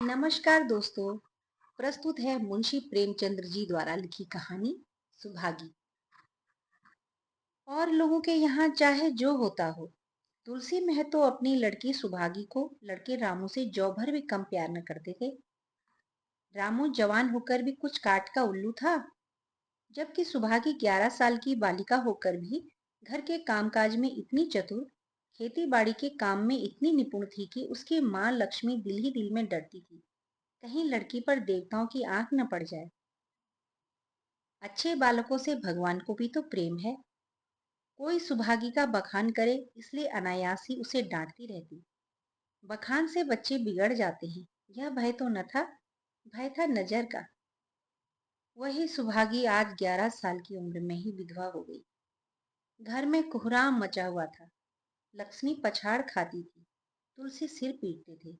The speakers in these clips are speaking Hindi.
नमस्कार दोस्तों। प्रस्तुत है मुंशी प्रेमचंद्र जी द्वारा लिखी कहानी सुभागी। और लोगों के यहाँ चाहे जो होता हो, तुलसी महतो अपनी लड़की सुभागी को लड़के रामू से जौ भर भी कम प्यार न करते थे। रामू जवान होकर भी कुछ काट का उल्लू था, जबकि सुभागी 11 साल की बालिका होकर भी घर के कामकाज में इतनी चतुर, खेती बाड़ी के काम में इतनी निपुण थी कि उसकी माँ लक्ष्मी दिल ही दिल में डरती थी कहीं लड़की पर देवताओं की आंख न पड़ जाए। अच्छे बालकों से भगवान को भी तो प्रेम है। कोई सुभागी का बखान करे इसलिए अनायास ही उसे डांटती रहती। बखान से बच्चे बिगड़ जाते हैं, यह भय तो न था, भय था नजर का। वही सुभागी आज 11 साल की उम्र में ही विधवा हो गई। घर में कोहराम मचा हुआ था। लक्ष्मी पछाड़ खाती थी, तुलसी सिर पीटते थे।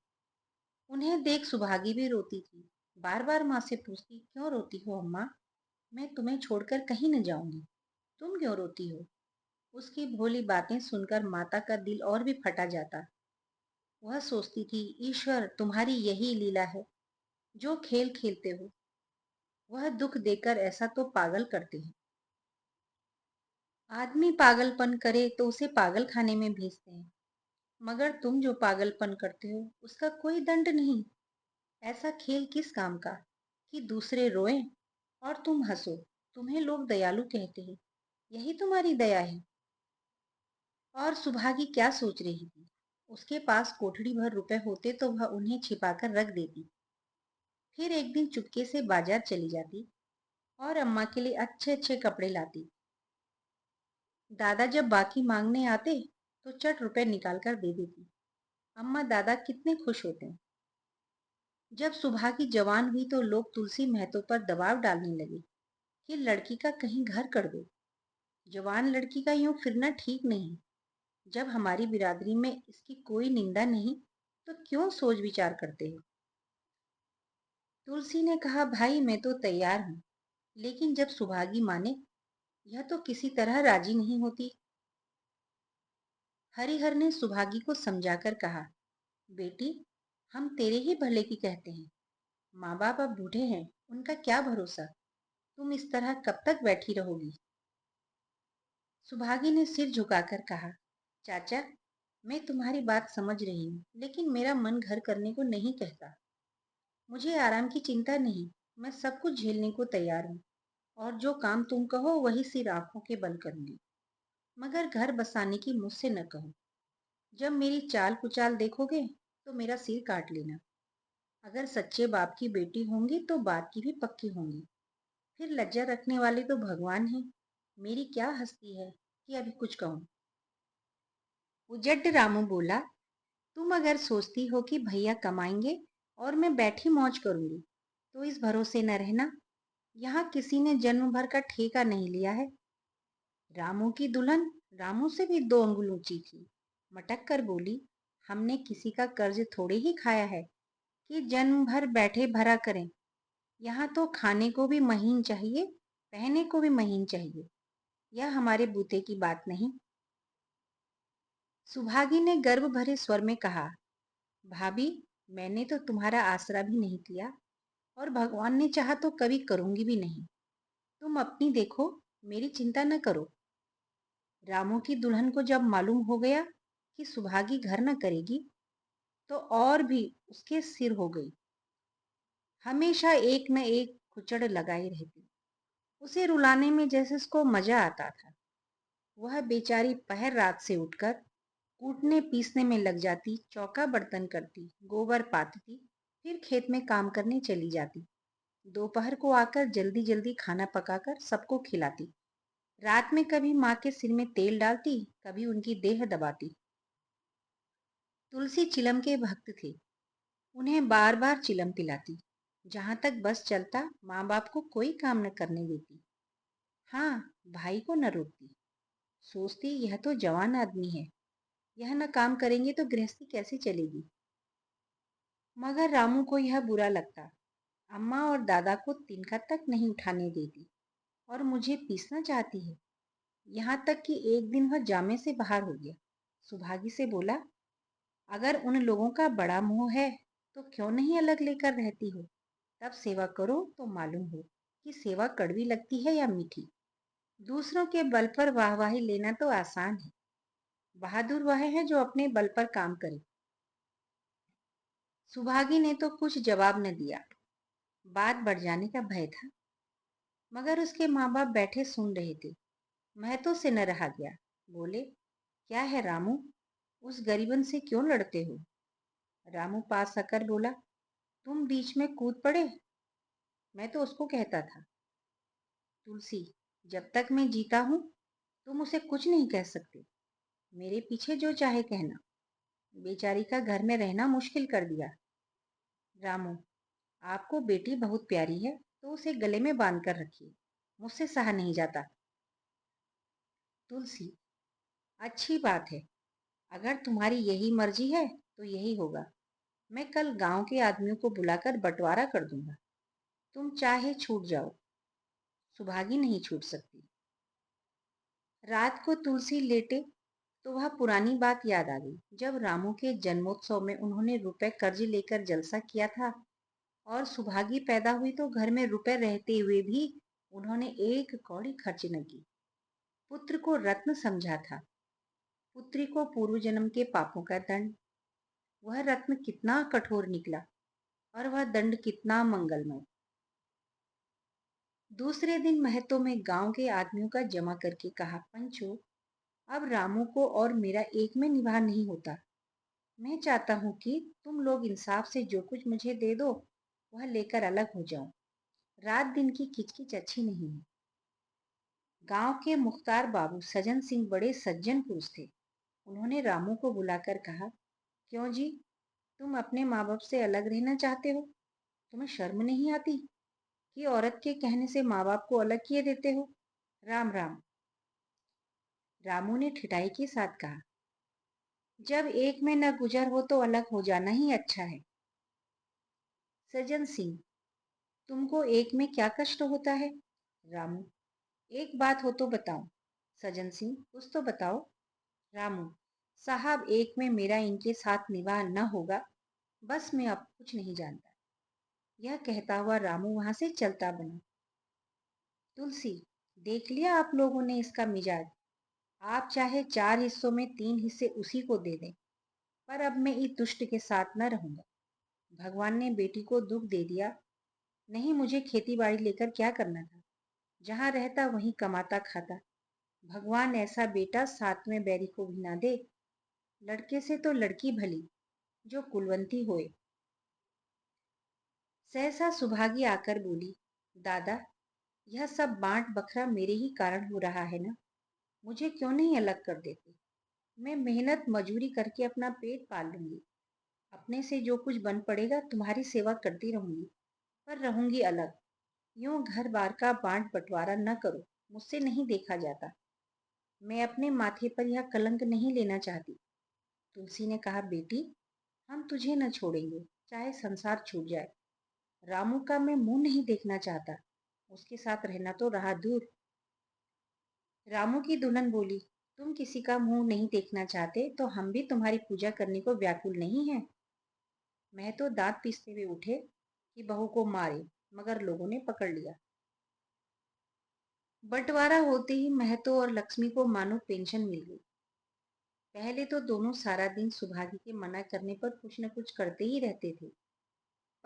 उन्हें देख सुभागी भी रोती थी। बार बार माँ से पूछती, क्यों रोती हो अम्मा? मैं तुम्हें छोड़कर कहीं न जाऊंगी, तुम क्यों रोती हो? उसकी भोली बातें सुनकर माता का दिल और भी फटा जाता। वह सोचती थी, ईश्वर तुम्हारी यही लीला है, जो खेल खेलते हो। वह दुख देकर ऐसा तो पागल करते हैं। आदमी पागलपन करे तो उसे पागल खाने में भेजते हैं, मगर तुम जो पागलपन करते हो उसका कोई दंड नहीं। ऐसा खेल किस काम का कि दूसरे रोएं और तुम हंसो। तुम्हें लोग दयालु कहते हैं, यही तुम्हारी दया है। और सुभागी क्या सोच रही थी? उसके पास कोठड़ी भर रुपए होते तो वह उन्हें छिपाकर रख देती। फिर एक दिन चुपके से बाजार चली जाती और अम्मा के लिए अच्छे अच्छे कपड़े लाती। दादा जब बाकी मांगने आते तो चट रुपए निकाल कर दे देती। अम्मा दादा कितने खुश होते। जब सुभागी जवान हुई तो लोग तुलसी महतो पर दबाव डालने लगे कि लड़की का कहीं घर कर दो। जवान लड़की का यूं फिरना ठीक नहीं। जब हमारी बिरादरी में इसकी कोई निंदा नहीं तो क्यों सोच विचार करते हो? तुलसी ने कहा, भाई मैं तो तैयार हूँ, लेकिन जब सुभागी माने, यह तो किसी तरह राजी नहीं होती। हरिहर ने सुभागी को समझाकर कहा, बेटी हम तेरे ही भले की कहते हैं। माँ बाप अब बूढ़े हैं, उनका क्या भरोसा। तुम इस तरह कब तक बैठी रहोगी? सुभागी ने सिर झुकाकर कहा, चाचा मैं तुम्हारी बात समझ रही हूँ, लेकिन मेरा मन घर करने को नहीं कहता। मुझे आराम की चिंता नहीं, मैं सब कुछ झेलने को तैयार हूँ, और जो काम तुम कहो वही सिर आंखों के बल करूंगी। मगर घर बसाने की मुझसे न कहो। जब मेरी चाल कुचाल देखोगे तो मेरा सिर काट लेना। अगर सच्चे बाप की बेटी होंगी तो बात की भी पक्की होंगी। फिर लज्जा रखने वाले तो भगवान हैं। मेरी क्या हस्ती है कि अभी कुछ कहूँ। उजड्ड रामू बोला, तुम अगर सोचती हो कि भैया कमाएंगे और मैं बैठी मौज करूंगी तो इस भरोसे न रहना। यहाँ किसी ने जन्म भर का ठेका नहीं लिया है। रामू की दुल्हन रामू से भी 2 अंगुल ऊंची थी। मटक कर बोली, हमने किसी का कर्ज थोड़े ही खाया है कि जन्म भर बैठे भरा करें। यहाँ तो खाने को भी महीन चाहिए, पहने को भी महीन चाहिए। यह हमारे बूते की बात नहीं। सुभागी ने गर्व भरे स्वर में कहा, भाभी मैंने तो तुम्हारा आसरा भी नहीं किया, और भगवान ने चाहा तो कभी करूंगी भी नहीं। तुम अपनी देखो, मेरी चिंता न करो। रामू की दुल्हन को जब मालूम हो गया कि सुभागी घर न करेगी तो और भी उसके सिर हो गई। हमेशा एक न एक खुचड़ लगाई रहती। उसे रुलाने में जैसे उसको मजा आता था। वह बेचारी पहर रात से उठकर कूटने पीसने में लग जाती, चौका बर्तन करती, गोबर पाथती, फिर खेत में काम करने चली जाती। दोपहर को आकर जल्दी जल्दी खाना पकाकर सबको खिलाती। रात में कभी माँ के सिर में तेल डालती, कभी उनकी देह दबाती। तुलसी चिलम के भक्त थे, उन्हें बार बार चिलम पिलाती। जहां तक बस चलता माँ बाप को कोई काम न करने देती। हाँ, भाई को न रोकती। सोचती यह तो जवान आदमी है, यह न काम करेंगे तो गृहस्थी कैसे चलेगी। मगर रामू को यह बुरा लगता। अम्मा और दादा को तिनका तक नहीं उठाने देती, और मुझे पीसना चाहती है। यहाँ तक कि एक दिन वह जामे से बाहर हो गया। सुभागी से बोला, अगर उन लोगों का बड़ा मोह है तो क्यों नहीं अलग लेकर रहती हो? तब सेवा करो तो मालूम हो कि सेवा कड़वी लगती है या मीठी। दूसरों के बल पर वाहवाही लेना तो आसान है, बहादुर वह है जो अपने बल पर काम करे। सुभागी ने तो कुछ जवाब न दिया। बात बढ़ जाने का भय था, मगर उसके माँ बाप बैठे सुन रहे थे। महतो से न रहा गया। बोले, क्या है रामू, उस गरीबन से क्यों लड़ते हो? रामू पास आकर बोला, तुम बीच में कूद पड़े। मैं तो उसको कहता था, तुलसी, जब तक मैं जीता हूं तुम उसे कुछ नहीं कह सकते। मेरे पीछे जो चाहे कहना। बेचारी का घर में रहना मुश्किल कर दिया। रामू, आपको बेटी बहुत प्यारी है तो उसे गले में बांध कर रखिए, मुझसे सहा नहीं जाता। तुलसी, अच्छी बात है, अगर तुम्हारी यही मर्जी है तो यही होगा। मैं कल गांव के आदमियों को बुलाकर बंटवारा कर दूंगा। तुम चाहे छूट जाओ, सुभागी नहीं छूट सकती। रात को तुलसी लेटे तो वह पुरानी बात याद आ गई, जब रामू के जन्मोत्सव में उन्होंने रुपए कर्ज लेकर जलसा किया था और सुभागी पैदा हुई तो घर में रुपए रहते हुए भी उन्होंने एक कौड़ी खर्च न की। पुत्र को रत्न समझा था, पुत्री को पूर्व जन्म के पापों का दंड। वह रत्न कितना कठोर निकला और वह दंड कितना मंगलमय। दूसरे दिन महतो में गांव के आदमियों का जमा करके कहा, पंचो, अब रामू को और मेरा एक में निवाह नहीं होता। मैं चाहता हूँ कि तुम लोग इंसाफ से जो कुछ मुझे दे दो वह लेकर अलग हो जाओ। रात दिन की किचकिच अच्छी नहीं है। गांव के मुख्तार बाबू सजन सिंह बड़े सज्जन पुरुष थे। उन्होंने रामू को बुलाकर कहा, क्यों जी, तुम अपने माँ बाप से अलग रहना चाहते हो? तुम्हें शर्म नहीं आती कि औरत के कहने से माँ बाप को अलग किए देते हो? राम राम। रामू ने ठिठाई के साथ कहा, जब एक में न गुजर हो तो अलग हो जाना ही अच्छा है। सज्जन सिंह, तुमको एक में क्या कष्ट होता है? रामू, एक बात हो तो बताओ। सज्जन सिंह, कुछ तो बताओ। रामू, साहब, एक में मेरा इनके साथ निवाह न होगा, बस मैं अब कुछ नहीं जानता। यह कहता हुआ रामू वहां से चलता बना। तुलसी, देख लिया आप लोगों ने इसका मिजाज। आप चाहे 4 हिस्सों में 3 हिस्से उसी को दे दें, पर अब मैं इस दुष्ट के साथ न रहूंगा। भगवान ने बेटी को दुख दे दिया, नहीं मुझे खेती बाड़ी लेकर क्या करना था? जहां रहता वहीं कमाता खाता। भगवान ऐसा बेटा सातवें बैरी को भी ना दे। लड़के से तो लड़की भली, जो कुलवंती होए। सहसा सुभागी आकर बोली, दादा, यह सब बांट बखरा मेरे ही कारण हो रहा है ना? मुझे क्यों नहीं अलग कर देते? मैं मेहनत मजूरी करके अपना पेट पाल लूंगी। अपने से जो कुछ बन पड़ेगा तुम्हारी सेवा करती रहूंगी, पर रहूंगी अलग। यूं घर बार का बांट बंटवारा न करो, मुझसे नहीं देखा जाता। मैं अपने माथे पर यह कलंक नहीं लेना चाहती। तुलसी ने कहा, बेटी, हम तुझे न छोड़ेंगे, चाहे संसार छूट जाए। रामू का मैं मुंह नहीं देखना चाहता, उसके साथ रहना तो रहा दूर। रामू की दुल्हन बोली, तुम किसी का मुंह नहीं देखना चाहते तो हम भी तुम्हारी पूजा करने को व्याकुल नहीं हैं। मैं तो दांत पीसते हुए उठे कि बहू को मारे, मगर लोगों ने पकड़ लिया। बंटवारा होते ही महतो और लक्ष्मी को मानो पेंशन मिल गई। पहले तो दोनों सारा दिन सुभागी के मना करने पर कुछ न कुछ करते ही रहते थे,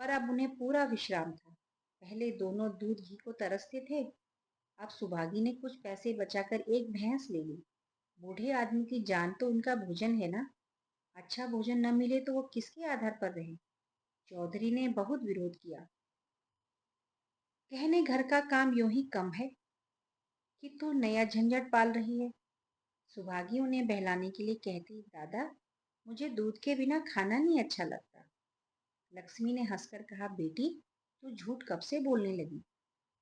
पर अब उन्हें पूरा विश्राम था। पहले दोनों दूध घी को तरसते थे, अब सुभागी ने कुछ पैसे बचाकर एक भैंस ले ली। बूढ़े आदमी की जान तो उनका भोजन है ना। अच्छा भोजन न मिले तो वो किसके आधार पर रहे? चौधरी ने बहुत विरोध किया। कहने घर का काम यूं ही कम है कि तू नया झंझट पाल रही है। सुभागी उन्हें बहलाने के लिए कहती, दादा, मुझे दूध के बिना खाना नहीं अच्छा लगता। लक्ष्मी ने हंसकर कहा, बेटी, तू झूठ कब से बोलने लगी?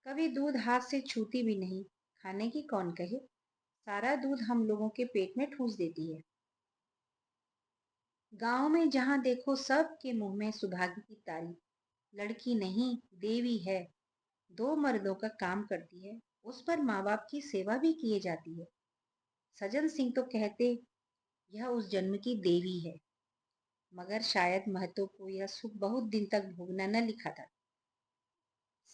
कभी दूध हाथ से छूती भी नहीं, खाने की कौन कहे? सारा दूध हम लोगों के पेट में ठूस देती है। गांव में जहां देखो सबके मुंह में सुभागी की तारीफ। लड़की नहीं, देवी है। 2 मर्दों का काम करती है, उस पर माँ बाप की सेवा भी किए जाती है। सज्जन सिंह तो कहते, यह उस जन्म की देवी है। मगर शायद महतो को यह सुख बहुत दिन तक भोगना न लिखा था।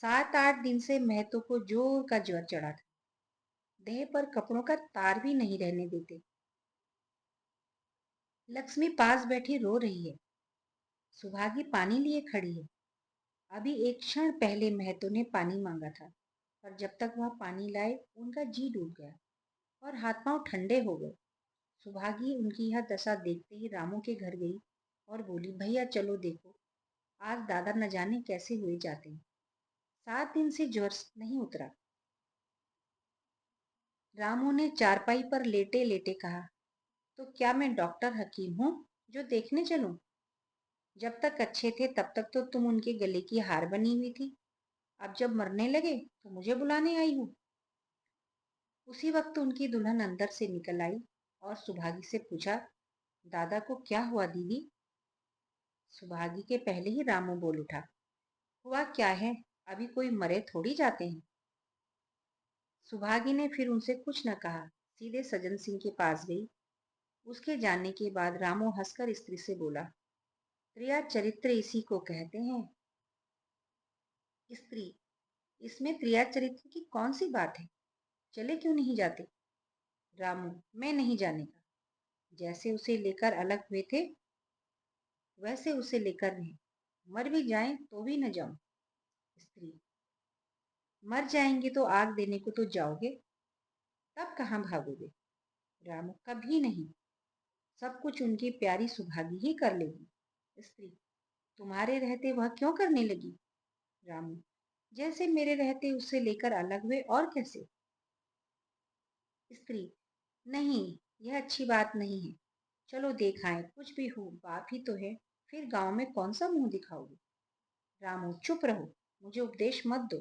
7-8 दिन से महतो को जोर का ज्वर चढ़ा था। देह पर कपड़ों का तार भी नहीं रहने देते। लक्ष्मी पास बैठी रो रही है। सुभागी पानी लिए खड़ी है। अभी एक क्षण पहले महतो ने पानी मांगा था, पर जब तक वह पानी लाए उनका जी डूब गया और हाथ पांव ठंडे हो गए। सुभागी उनकी यह दशा देखते ही रामू के घर गई और बोली, भैया चलो देखो, आज दादा न जाने कैसे हुए जाते हैं। 7 दिन से ज्वर नहीं उतरा। रामू ने चारपाई पर लेटे लेटे कहा, तो क्या मैं डॉक्टर हकीम हूँ जो देखने चलूं? जब तक अच्छे थे तब तक तो तुम उनके गले की हार बनी हुई थी। अब जब मरने लगे तो मुझे बुलाने आई हूँ। उसी वक्त उनकी दुल्हन अंदर से निकल आई और सुभागी से पूछा, दादा को क्या हुआ दीदी? सुभागी के पहले ही रामू बोल उठा, हुआ क्या है, अभी कोई मरे थोड़ी जाते हैं। सुभागी ने फिर उनसे कुछ न कहा, सीधे सज्जन सिंह के पास गई। उसके जाने के बाद रामू हंसकर स्त्री से बोला, त्रिया चरित्र इसी को कहते हैं। स्त्री, इसमें त्रिया चरित्र की कौन सी बात है? चले क्यों नहीं जाते? रामू, मैं नहीं जानेगा। जैसे उसे लेकर अलग हुए थे वैसे उसे लेकर रहे। मर भी जाएं तो भी न जाऊं। स्त्री, मर जाएंगे तो आग देने को तो जाओगे, तब कहाँ भागोगे? रामू, कभी नहीं। सब कुछ उनकी प्यारी सुभागी ही कर लेगी। स्त्री, तुम्हारे रहते वह क्यों करने लगी? रामू, जैसे मेरे रहते उसे लेकर अलग हुए और कैसे। स्त्री, नहीं, यह अच्छी बात नहीं है। चलो देखाएं, कुछ भी हो बाप ही तो है, फिर गांव में कौन सा मुंह दिखाओगे? रामू, चुप रहो, मुझे उपदेश मत दो।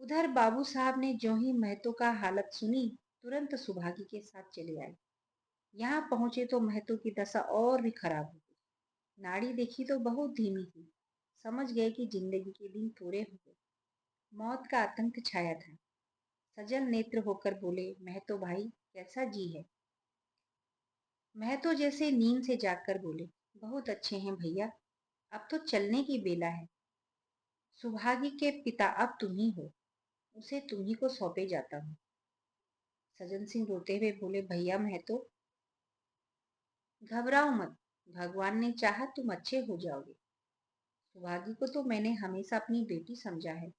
उधर बाबू साहब ने जो ही महतो का हालत सुनी तुरंत सुभागी के साथ चले आए। यहाँ पहुंचे तो महतो की दशा और भी खराब हो गई। नाड़ी देखी तो बहुत धीमी थी। समझ गए कि जिंदगी के दिन थोड़े हो गए। मौत का आतंक छाया था। सजल नेत्र होकर बोले, महतो भाई कैसा जी है? महतो जैसे नींद से जागकर बोले, बहुत अच्छे हैं भैया, अब तो चलने की बेला है। सुभागी के पिता अब तुम ही हो, उसे तुम ही को सौंपे जाता हूँ। सज्जन सिंह रोते हुए बोले, भैया महतो घबराओ मत, भगवान ने चाहा तुम अच्छे हो जाओगे। सुभागी को तो मैंने हमेशा अपनी बेटी समझा है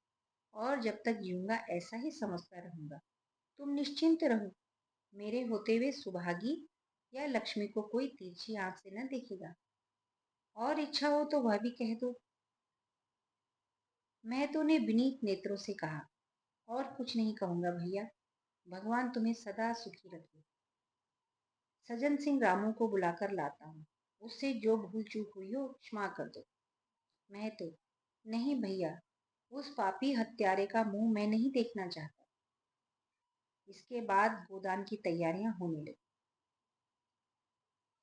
और जब तक जीऊंगा ऐसा ही समझता रहूंगा। तुम निश्चिंत रहो, मेरे होते हुए सुभागी या लक्ष्मी को कोई तिरछी आंख से न देखेगा। और इच्छा हो तो वह भी कह दो। महतो ने विनीत नेत्रों से कहा, और कुछ नहीं कहूंगा भैया, भगवान तुम्हें सदा सुखी रखे। सज्जन सिंह रामू को बुलाकर लाता हूँ, उससे जो भूल चूक हुई हो क्षमा कर दो। महतो, नहीं भैया, उस पापी हत्यारे का मुंह मैं नहीं देखना चाहता। इसके बाद गोदान की तैयारियां होने लगी।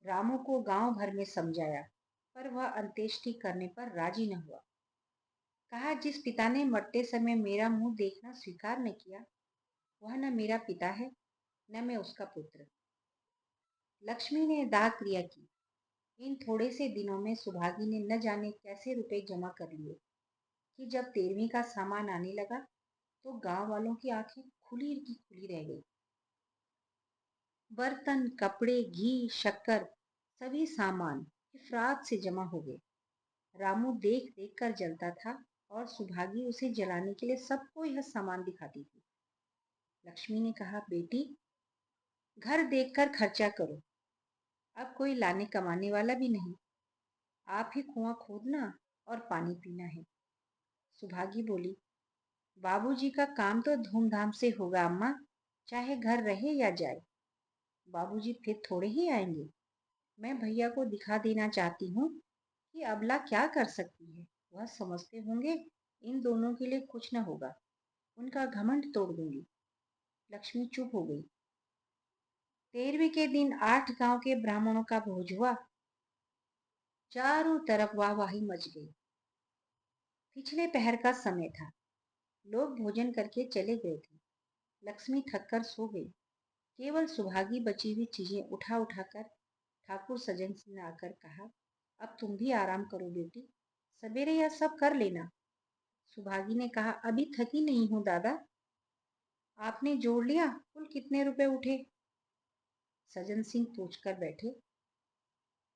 रामू को गांव भर में समझाया, पर वह अंत्येष्टि करने पर राजी न हुआ। कहा, जिस पिता ने मरते समय मेरा मुंह देखना स्वीकार न किया वह न मेरा पिता है न मैं उसका पुत्र। लक्ष्मी ने दाह क्रिया की। इन थोड़े से दिनों में सुभागी ने न जाने कैसे रुपए जमा कर लिए कि जब 13वीं का सामान आने लगा तो गांव वालों की आंखें खुली की खुली रह गई। बर्तन, कपड़े, घी, शक्कर, सभी सामान इफरात से जमा हो गए। रामू देख देख कर जलता था और सुभागी उसे जलाने के लिए सबको यह सामान दिखाती थी। लक्ष्मी ने कहा, बेटी घर देखकर खर्चा करो, अब कोई लाने कमाने वाला भी नहीं, आप ही कुआं खोदना और पानी पीना है। सुभागी बोली, बाबूजी का काम तो धूमधाम से होगा अम्मा, चाहे घर रहे या जाए। बाबूजी फिर थोड़े ही आएंगे। मैं भैया को दिखा देना चाहती हूँ कि अबला क्या कर सकती है। वह समझते होंगे इन दोनों के लिए कुछ न होगा। उनका घमंड तोड़ दूंगी। लक्ष्मी चुप हो गई। 13वीं के दिन 8 गांव के ब्राह्मणों का भोज हुआ। चारों तरफ वाहवाही मच गई। पिछले पहर का समय था। लोग भोजन करके चले गए थे। लक्ष्मी थककर सो गई। केवल सुभागी बची हुई चीजें उठा उठा कर ठाकुर सज्जन सिंह ने आकर कहा, अब तुम भी आराम करो बेटी, सवेरे यह सब कर लेना। सुभागी ने कहा, अभी थकी नहीं हूं दादा। आपने जोड़ लिया कुल कितने रुपए उठे? सज्जन सिंह पूछ कर बैठे,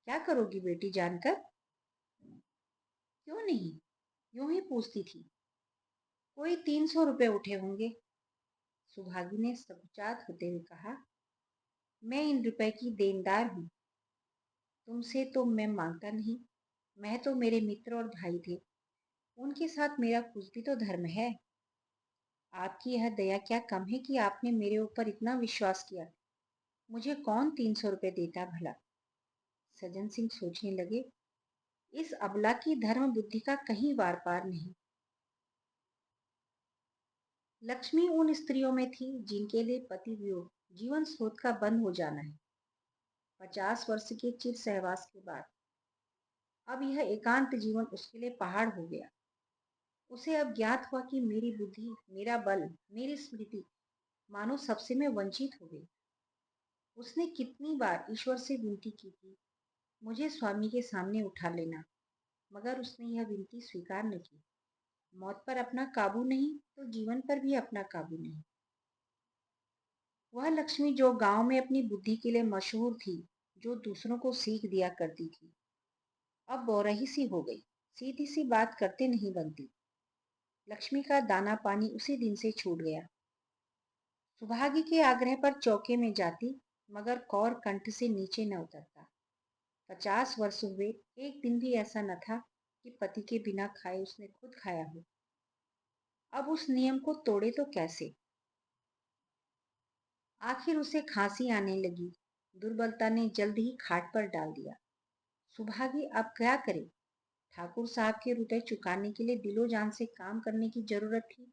क्या करोगी बेटी जानकर? क्यों नहीं, यूं ही पूछती थी। कोई 300 रुपए उठे होंगे। सुभागी ने सकुचात होते हुए कहा, मैं इन रुपए की देनदार हूं। तुमसे तो मैं मांगता नहीं, मैं तो मेरे मित्र और भाई थे, उनके साथ मेरा कुछ भी तो धर्म है। आपकी यह दया क्या कम है कि आपने मेरे ऊपर इतना विश्वास किया। मुझे कौन 300 रुपए देता भला? सज्जन सिंह सोचने लगे, इस अबला की धर्म बुद्धि का कहीं वार पार नहीं। लक्ष्मी उन स्त्रियों में थी जिनके लिए पति वियोग जीवन स्रोत का बंद हो जाना है। 50 वर्ष के चिर सहवास के बाद अब यह एकांत जीवन उसके लिए पहाड़ हो गया। उसे अब ज्ञात हुआ कि मेरी बुद्धि, मेरा बल, मेरी स्मृति मानो सबसे मैं वंचित हो गई। उसने कितनी बार ईश्वर से विनती की थी, मुझे स्वामी के सामने उठा लेना, मगर उसने यह विनती स्वीकार न की। मौत पर अपना काबू नहीं तो जीवन पर भी अपना काबू नहीं। वह लक्ष्मी जो गांव में अपनी बुद्धि के लिए मशहूर थी, जो दूसरों को सीख दिया करती थी, अब बोरही सी हो गई, सीधी सी बात करते नहीं बनती। लक्ष्मी का दाना पानी उसी दिन से छूट गया। सुभागी के आग्रह पर चौके में जाती, मगर कौर कंठ से नीचे न उतरता। 50 वर्ष हुए, एक दिन भी ऐसा न था कि पति के बिना खाए उसने खुद खाया हो। अब उस नियम को तोड़े तो कैसे? आखिर उसे खांसी आने लगी। दुर्बलता ने जल्द ही खाट पर डाल दिया। सुभागी अब क्या करे? ठाकुर साहब के रुपए चुकाने के लिए दिलो जान से काम करने की जरूरत थी।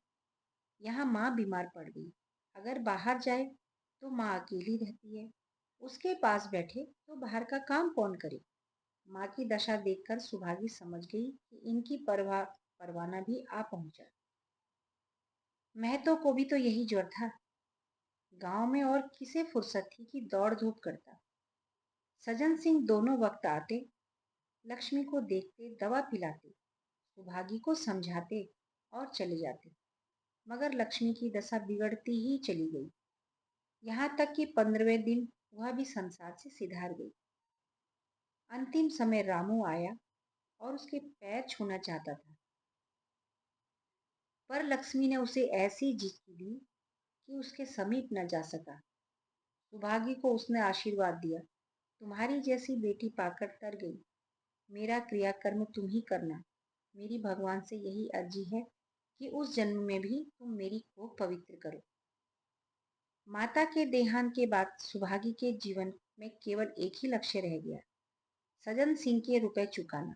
यहाँ माँ बीमार पड़ गई, अगर बाहर जाए तो माँ अकेली रहती है, उसके पास बैठे तो बाहर का काम कौन करे? माँ की दशा देखकर सुभागी समझ गई कि इनकी परवाना भी आ पहुंचा। महतो को भी तो यही ज्वर था। गांव में और किसे फुर्सत थी कि दौड़ धूप करता। सज्जन सिंह दोनों वक्त आते, लक्ष्मी को देखते, दवा पिलाते, सुभागी को समझाते और चले जाते, मगर लक्ष्मी की दशा बिगड़ती ही चली गई। यहाँ तक कि 15वें दिन वह भी संसार से सिधार गई। अंतिम समय रामू आया और उसके पैर छूना चाहता था, पर लक्ष्मी ने उसे ऐसी जिद्द दी कि उसके समीप न जा सका। सुभागी को उसने आशीर्वाद दिया, तुम्हारी जैसी बेटी पाकर तर गई। मेरा क्रियाकर्म तुम ही करना। मेरी भगवान से यही अर्जी है कि उस जन्म में भी तुम मेरी कोख पवित्र करो। माता के देहांत के बाद सुभागी के जीवन में केवल एक ही लक्ष्य रह गया, सज्जन सिंह के रुपए चुकाना।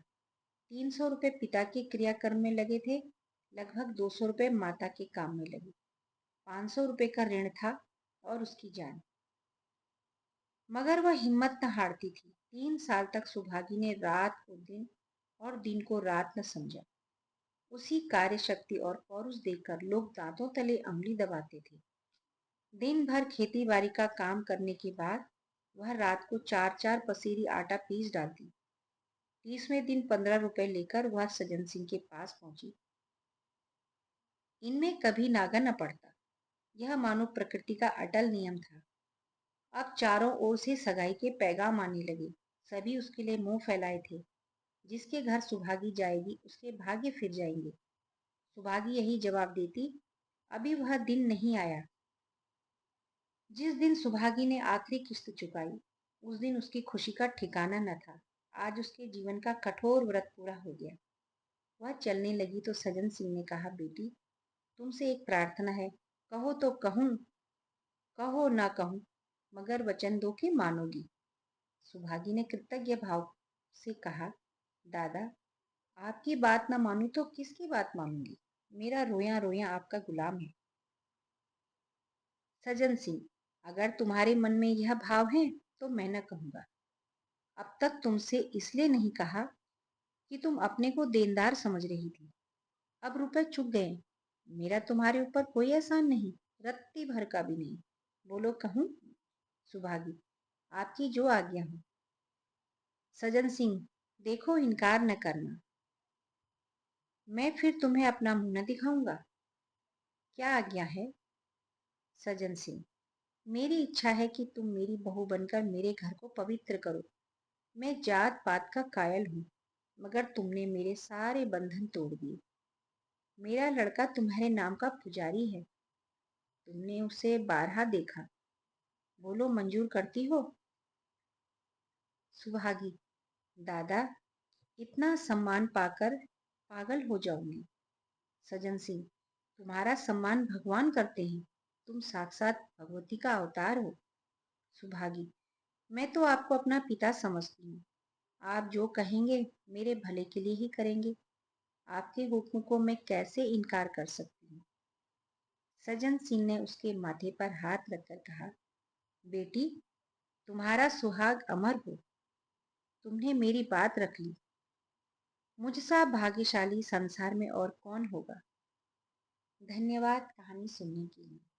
300 रुपए पिता के क्रियाकर्म में लगे थे, लगभग 200 रुपए माता के काम में लगे। 500 रुपए का ऋण था और उसकी जान। मगर वह हिम्मत न हारती थी। 3 साल तक सुभागी ने रात को दिन और दिन को रात न समझा। उसी कार्य शक्ति और पौरुष देखकर लोग दांतों तले अंगुली दबाते थे। दिन भर खेती बाड़ी का काम करने के बाद वह रात को 4-4 पसेरी आटा पीस डालती। 30वें दिन 15 रुपए लेकर वह सज्जन सिंह के पास पहुंची। इनमें कभी नागा न पड़ता, यह मानो प्रकृति का अटल नियम था। अब चारों ओर से सगाई के पैगाम आने लगे। सभी उसके लिए मुंह फैलाए थे। जिसके घर सुभागी जाएगी उसके भाग्य फिर जाएंगे। सुभागी यही जवाब देती, अभी वह दिन नहीं आया। जिस दिन सुभागी ने आखिरी किस्त चुकाई, उस दिन उसकी खुशी का ठिकाना न था। आज उसके जीवन का कठोर व्रत पूरा हो गया। वह चलने लगी तो सज्जन सिंह ने कहा, बेटी तुमसे एक प्रार्थना है, कहो तो कहूँ, कहो ना कहूँ, मगर वचन दो कि मानोगी। सुभागी ने कृतज्ञ भाव से कहा, दादा आपकी बात ना मानूं तो किसकी बात मानूंगी? मेरा रोया रोया आपका गुलाम है। सज्जन सिंह, अगर तुम्हारे मन में यह भाव है तो मैं न कहूंगा। अब तक तुमसे इसलिए नहीं कहा कि तुम अपने को देनदार समझ रही थी। अब रुपए चुक गए, मेरा तुम्हारे ऊपर कोई एहसान नहीं, रत्ती भर का भी नहीं। बोलो कहूं? सुभागी, आपकी जो आज्ञा हो। सज्जन सिंह, देखो इनकार न करना। मैं फिर तुम्हें अपना मुंह न दिखाऊंगा। क्या आज्ञा है? सज्जन सिंह, मेरी इच्छा है कि तुम मेरी बहू बनकर मेरे घर को पवित्र करो। मैं जात पात का कायल हूँ, मगर तुमने मेरे सारे बंधन तोड़ दिए। मेरा लड़का तुम्हारे नाम का पुजारी है। तुमने उसे बारहा देखा। बोलो, मंजूर करती हो? सुहागी, दादा, इतना सम्मान पाकर पागल हो जाऊंगी। सज्जन सिंह, तुम्हारा सम्मान भगवान करते हैं। तुम साक्षात भगवती का अवतार हो। सुभागी, मैं तो आपको अपना पिता समझती हूँ। आप जो कहेंगे मेरे भले के लिए ही करेंगे। आपके हुक्म को मैं कैसे इनकार कर सकती हूँ? सज्जन सिंह ने उसके माथे पर हाथ रखकर कहा, बेटी, तुम्हारा सुहाग अमर हो। तुमने मेरी बात रख ली। मुझसा भाग्यशाली संसार में और कौन होगा? धन्यवाद कहानी सुनने के लिए।